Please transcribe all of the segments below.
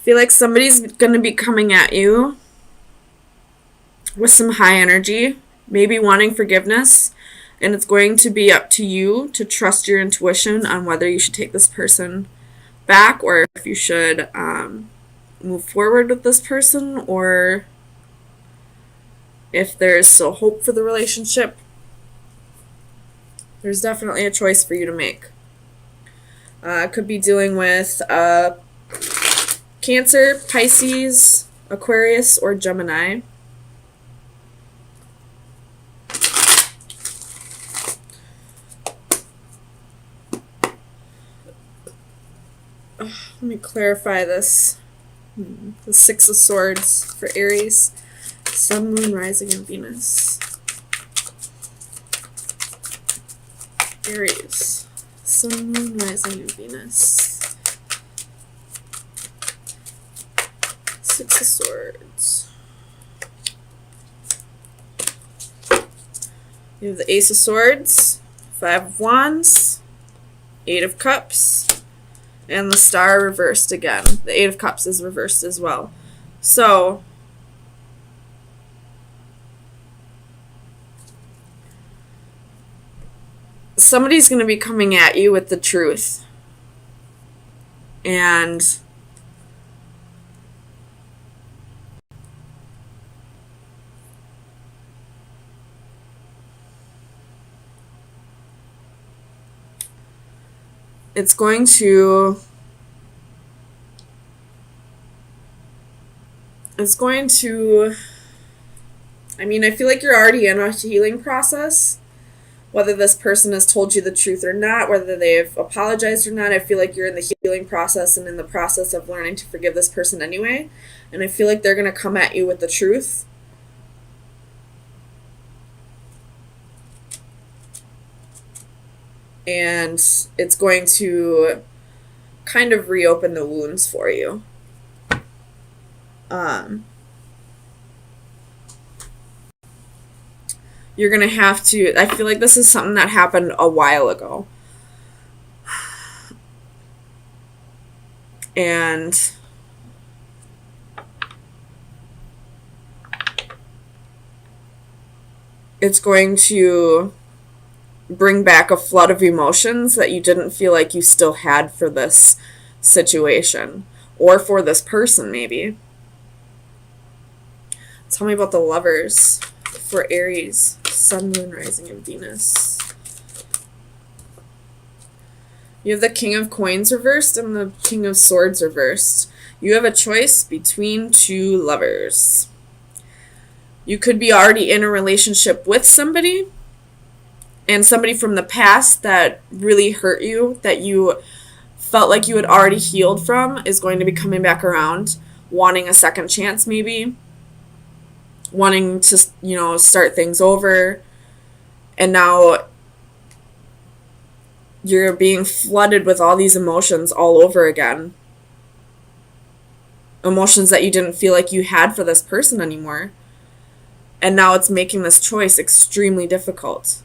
feel like somebody's going to be coming at you with some high energy, maybe wanting forgiveness, and it's going to be up to you to trust your intuition on whether you should take this person back or if you should move forward with this person, or if there's still hope for the relationship. There's definitely a choice for you to make. Could be dealing with Cancer, Pisces, Aquarius, or Gemini. Let me clarify this. The Six of Swords for Aries. Sun, Moon, Rising, and Venus. Aries. Sun, Moon, Rising, and Venus. Six of Swords. You have the Ace of Swords, Five of Wands, Eight of Cups, and the Star reversed again. The Eight of Cups is reversed as well. So, somebody's going to be coming at you with the truth. And it's going to I mean, I feel like you're already in a healing process. Whether this person has told you the truth or not, whether they've apologized or not, I feel like you're in the healing process and in the process of learning to forgive this person anyway. And I feel like they're going to come at you with the truth. And it's going to kind of reopen the wounds for you. You're going to have to, I feel like this is something that happened a while ago. And it's going to bring back a flood of emotions that you didn't feel like you still had for this situation or for this person, maybe. Tell me about the Lovers for Aries, Sun, Moon, Rising, and Venus. You have the King of Coins reversed and the King of Swords reversed. You have a choice between two lovers. You could be already in a relationship with somebody, and somebody from the past that really hurt you, that you felt like you had already healed from, is going to be coming back around, wanting a second chance maybe, wanting to, start things over. And now you're being flooded with all these emotions all over again. Emotions that you didn't feel like you had for this person anymore. And now it's making this choice extremely difficult.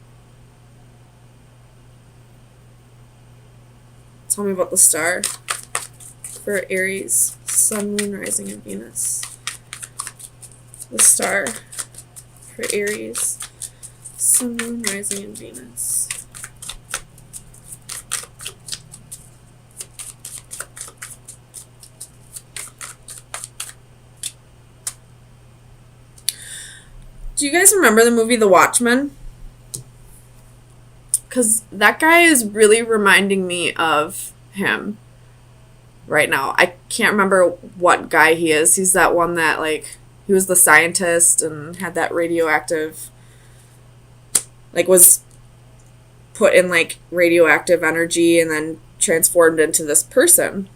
Tell me about the Star for Aries, Sun, Moon, Rising, and Venus. The Star for Aries, Sun, Moon, Rising, and Venus. Do you guys remember the movie The Watchmen? Because that guy is really reminding me of him right now. I can't remember what guy he is. He's that one that, he was the scientist and had that radioactive, was put in, radioactive energy and then transformed into this person.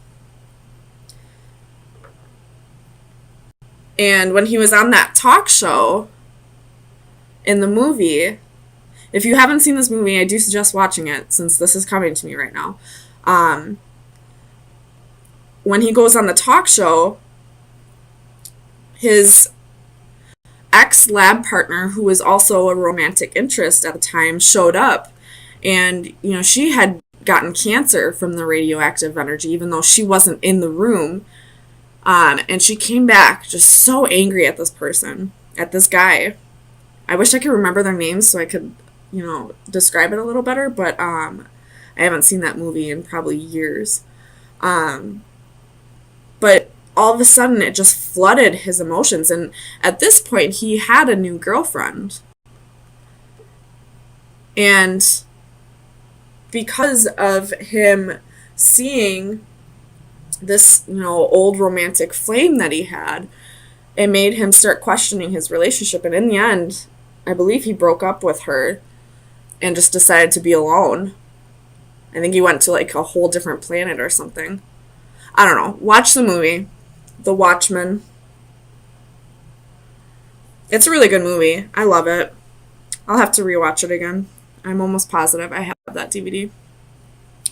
And when he was on that talk show in the movie, if you haven't seen this movie, I do suggest watching it since this is coming to me right now. When he goes on the talk show, his ex-lab partner, who was also a romantic interest at the time, showed up. And, she had gotten cancer from the radioactive energy, even though she wasn't in the room. And she came back just so angry at this person, at this guy. I wish I could remember their names so I could, describe it a little better, but I haven't seen that movie in probably years. But all of a sudden, it just flooded his emotions. And at this point, he had a new girlfriend. And because of him seeing this, old romantic flame that he had, it made him start questioning his relationship. And in the end, I believe he broke up with her and just decided to be alone. I think he went to like a whole different planet or something. I don't know. Watch the movie, The Watchmen. It's a really good movie. I love it. I'll have to rewatch it again. I'm almost positive I have that DVD.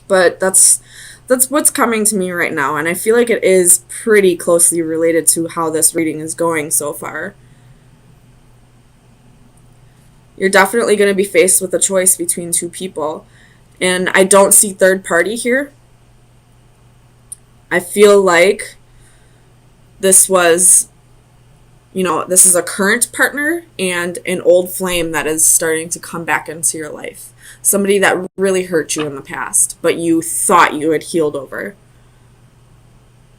But that's what's coming to me right now, and I feel like it is pretty closely related to how this reading is going so far. You're definitely going to be faced with a choice between two people, and I don't see third party here. I feel like this was, this is a current partner and an old flame that is starting to come back into your life. Somebody that really hurt you in the past, but you thought you had healed over.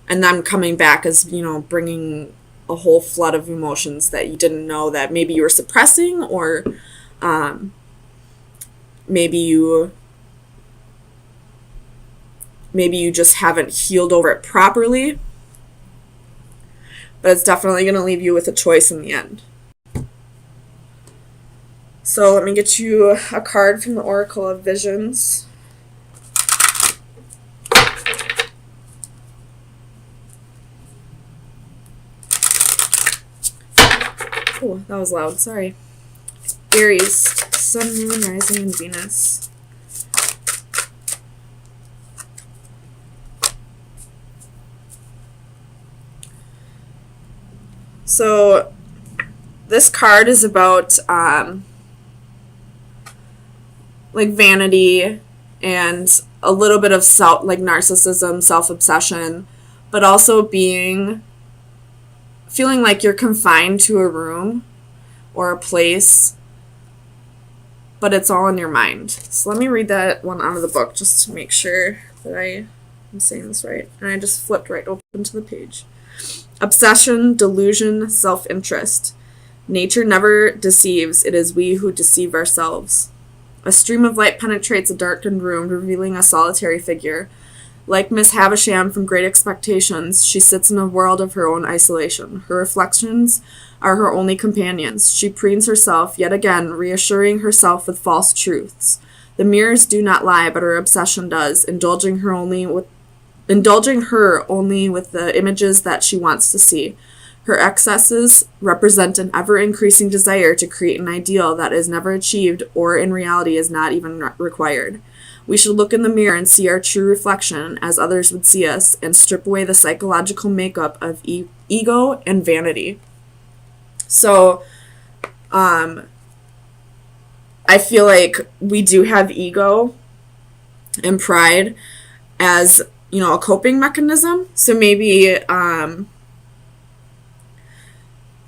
And them coming back as, bringing a whole flood of emotions that you didn't know that maybe you were suppressing, or maybe you just haven't healed over it properly. But it's definitely going to leave you with a choice in the end. So let me get you a card from the Oracle of Visions. Oh, that was loud. Sorry. Aries, Sun, Moon, Rising, and Venus. So this card is about like vanity and a little bit of narcissism, self-obsession, but also feeling like you're confined to a room or a place, but it's all in your mind. So let me read that one out of the book just to make sure that I'm saying this right. And I just flipped right open to the page. Obsession, delusion, self-interest. Nature never deceives. It is we who deceive ourselves. A stream of light penetrates a darkened room, revealing a solitary figure. Like Miss Havisham from Great Expectations, she sits in a world of her own isolation. Her reflections are her only companions. She preens herself, yet again, reassuring herself with false truths. The mirrors do not lie, but her obsession does, indulging her only with the images that she wants to see. Her excesses represent an ever-increasing desire to create an ideal that is never achieved or in reality is not even required. We should look in the mirror and see our true reflection as others would see us and strip away the psychological makeup of ego and vanity. So, I feel like we do have ego and pride as, a coping mechanism. So maybe,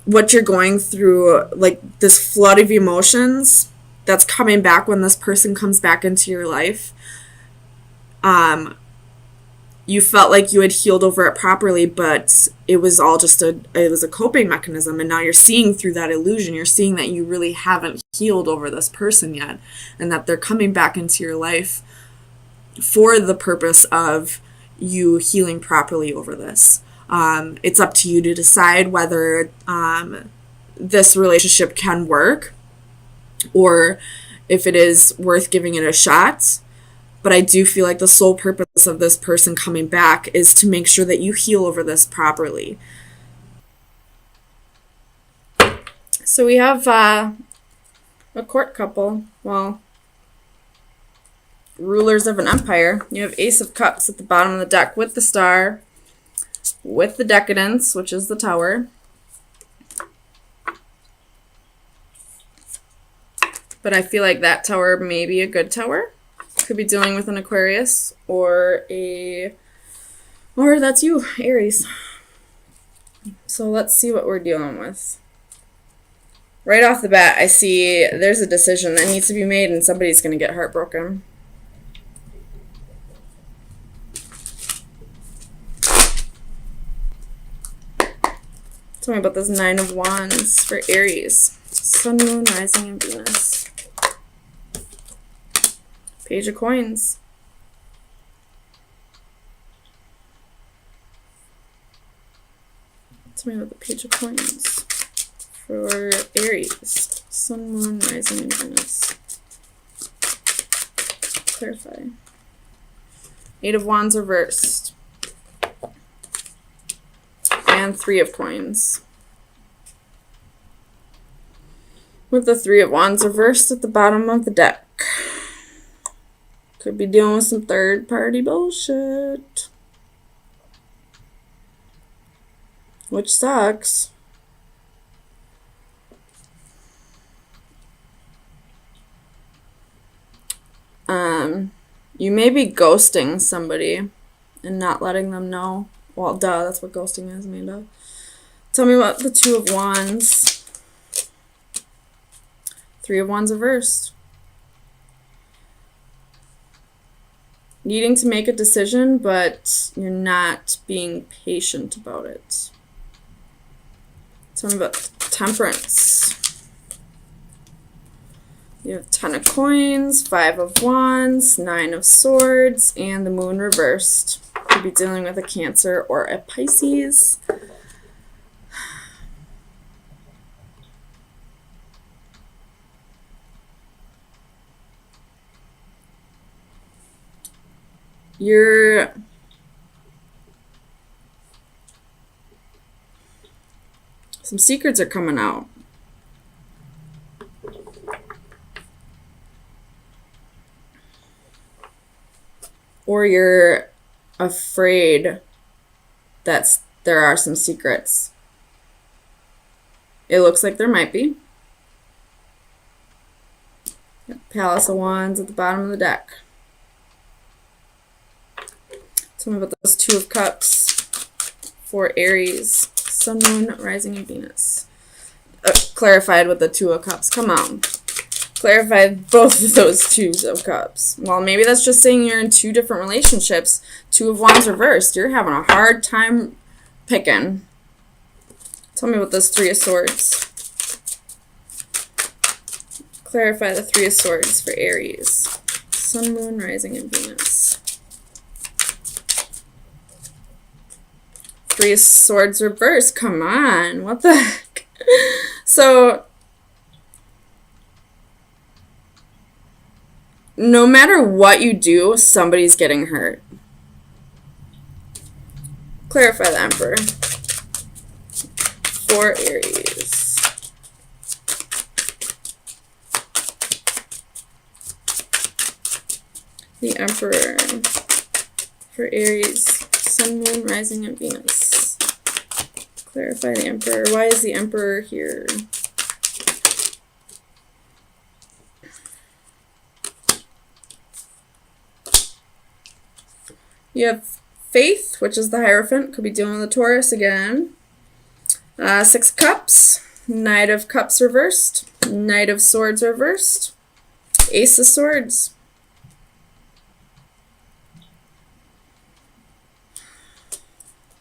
what you're going through, like this flood of emotions that's coming back when this person comes back into your life, you felt like you had healed over it properly, but it was all just a coping mechanism, and now you're seeing through that illusion. You're seeing that you really haven't healed over this person yet, and that they're coming back into your life for the purpose of you healing properly over this. It's up to you to decide whether this relationship can work or if it is worth giving it a shot. But I do feel like the sole purpose of this person coming back is to make sure that you heal over this properly. So we have a court couple. Well, rulers of an empire. You have Ace of Cups at the bottom of the deck with the star, with the Decadence, which is the Tower. But I feel like that Tower may be a good Tower. Could be dealing with an Aquarius or that's you, Aries. So let's see what we're dealing with. Right off the bat, I see there's a decision that needs to be made and somebody's going to get heartbroken. Tell me about this Nine of Wands for Aries. Sun, Moon, Rising, and Venus. Page of Coins. Tell me about the Page of Coins for Aries. Sun, Moon, Rising, and Venus. Clarify. Eight of Wands reversed. And Three of Coins. With the Three of Wands reversed at the bottom of the deck. Could be dealing with some third-party bullshit. Which sucks. You may be ghosting somebody and not letting them know. Well, duh, that's what ghosting is, Amanda. Tell me about the Two of Wands. Three of Wands reversed. Needing to make a decision, but you're not being patient about it. Tell me about Temperance. You have Ten of Coins, Five of Wands, Nine of Swords, and the Moon reversed. Could be dealing with a Cancer or a Pisces. Some secrets are coming out. Or you're afraid that there are some secrets. It looks like there might be. Palace of Wands at the bottom of the deck. Tell me about those Two of Cups for Aries. Sun, Moon, Rising, and Venus. Clarified with the Two of Cups. Come on. Clarified both of those Twos of Cups. Well, maybe that's just saying you're in two different relationships. Two of Wands reversed. You're having a hard time picking. Tell me about this Three of Swords. Clarify the Three of Swords for Aries. Sun, Moon, Rising, and Venus. Three of Swords reversed. Come on. What the heck? So, no matter what you do, somebody's getting hurt. Clarify the Emperor for Aries. The Emperor for Aries. Sun, Moon, Rising, and Venus. Clarify the Emperor. Why is the Emperor here? You have Faith, which is the Hierophant. Could be dealing with a Taurus again. Six of Cups. Knight of Cups reversed. Knight of Swords reversed. Ace of Swords.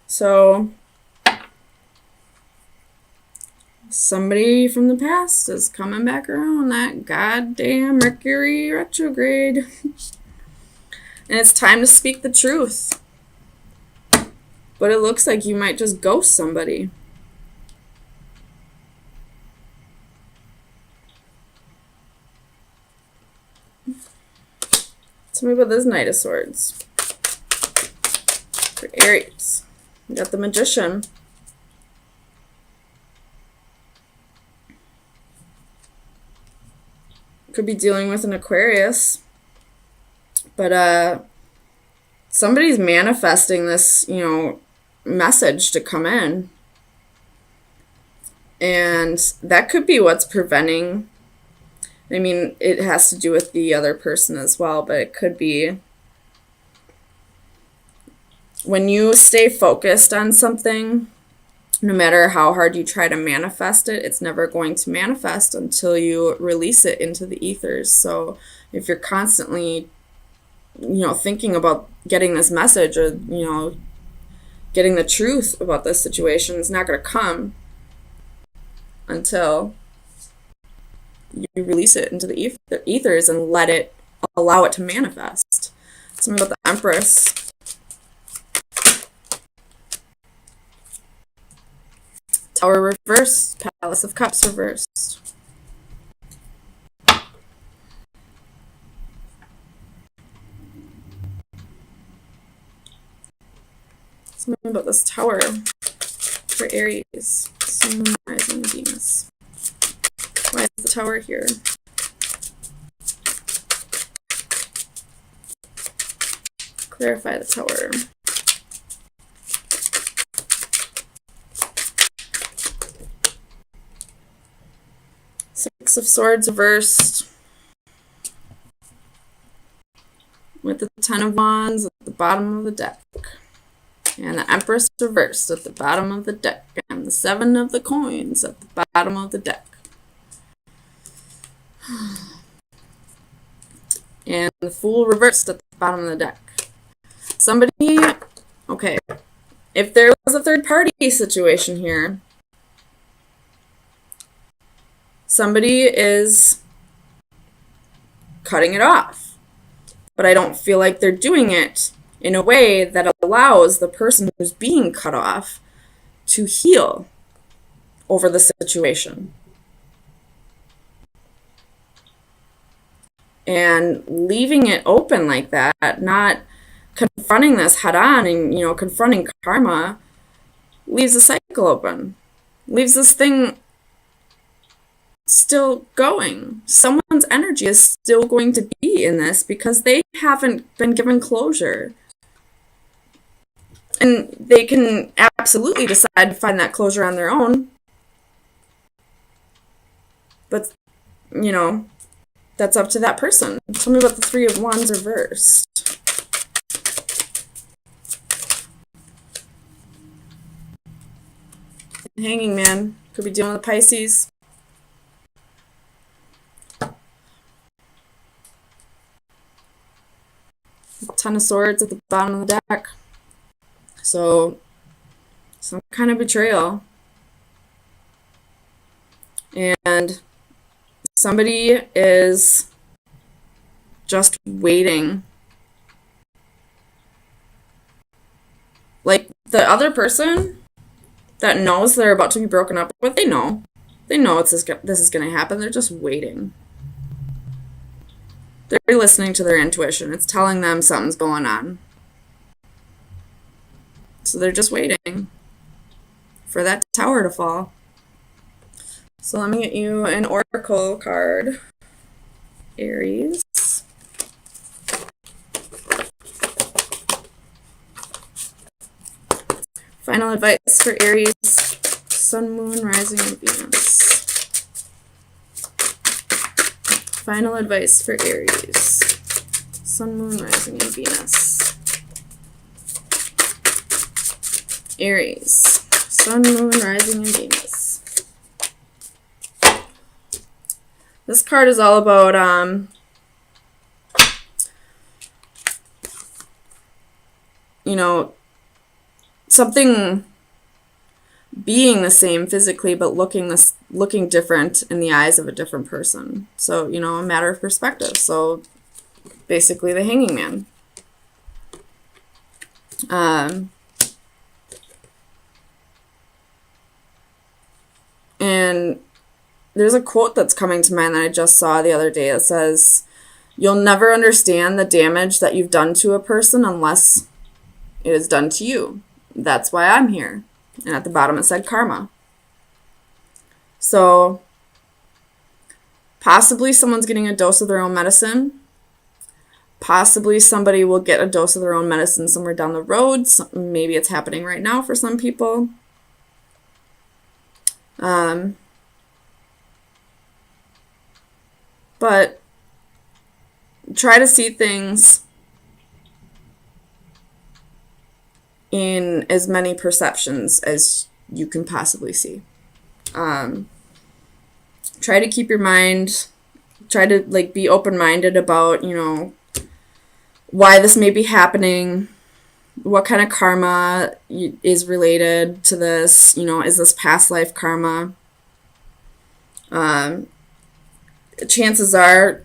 So, somebody from the past is coming back around. That goddamn Mercury retrograde. And it's time to speak the truth. But it looks like you might just ghost somebody. Tell me about this Knight of Swords. For Aries. You got the Magician. Could be dealing with an Aquarius. But somebody's manifesting this, message to come in. And that could be what's preventing. I mean, it has to do with the other person as well, but it could be when you stay focused on something No matter how hard you try to manifest it, it's never going to manifest until you release it into the ethers. So if you're constantly, thinking about getting this message, or, getting the truth about this situation, it's not going to come until you release it into the ethers and allow it to manifest. Something about the Empress. Tower reversed, Palace of Cups reversed. Something about this Tower for Aries, Sun, Moon, Rising, Venus. Why is the Tower here? Clarify the Tower. Six of Swords reversed. With the Ten of Wands at the bottom of the deck. And the Empress reversed at the bottom of the deck. And the Seven of the Coins at the bottom of the deck. And the Fool reversed at the bottom of the deck. Okay, if there was a third party situation here, somebody is cutting it off. But I don't feel like they're doing it in a way that allows the person who's being cut off to heal over the situation. And leaving it open like that, not confronting this head on and, confronting karma, leaves the cycle open. Leaves this thing still going. Someone's energy is still going to be in this because they haven't been given closure. And they can absolutely decide to find that closure on their own. But, that's up to that person. Tell me about the Three of Wands reversed. Hanging Man. Could be dealing with Pisces. Ten of Swords at the bottom of the deck. So, some kind of betrayal. And somebody is just waiting. Like, the other person that knows they're about to be broken up with, they know. They know this is going to happen. They're just waiting. They're listening to their intuition. It's telling them something's going on. So they're just waiting for that Tower to fall. So let me get you an oracle card. Aries. Final advice for Aries. Sun, Moon, Rising, and Venus. Final advice for Aries. Sun, Moon, Rising, and Venus. Aries. Sun, Moon, Rising, and Venus. This card is all about something being the same physically, but looking different in the eyes of a different person. So, a matter of perspective. So, basically, the Hanging Man. And there's a quote that's coming to mind that I just saw the other day that says, "You'll never understand the damage that you've done to a person unless it is done to you. That's why I'm here." And at the bottom it said karma. So possibly someone's getting a dose of their own medicine. Possibly somebody will get a dose of their own medicine somewhere down the road. Maybe it's happening right now for some people. But try to see things in as many perceptions as you can possibly see. Try to keep your mind, try to like be open-minded about, you know, why this may be happening, what kind of karma is related to this, you know, is this past life karma? Chances are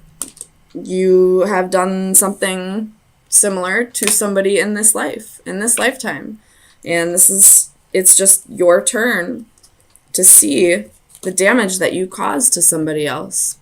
you have done something similar to somebody in this life, in this lifetime. And it's just your turn to see the damage that you caused to somebody else.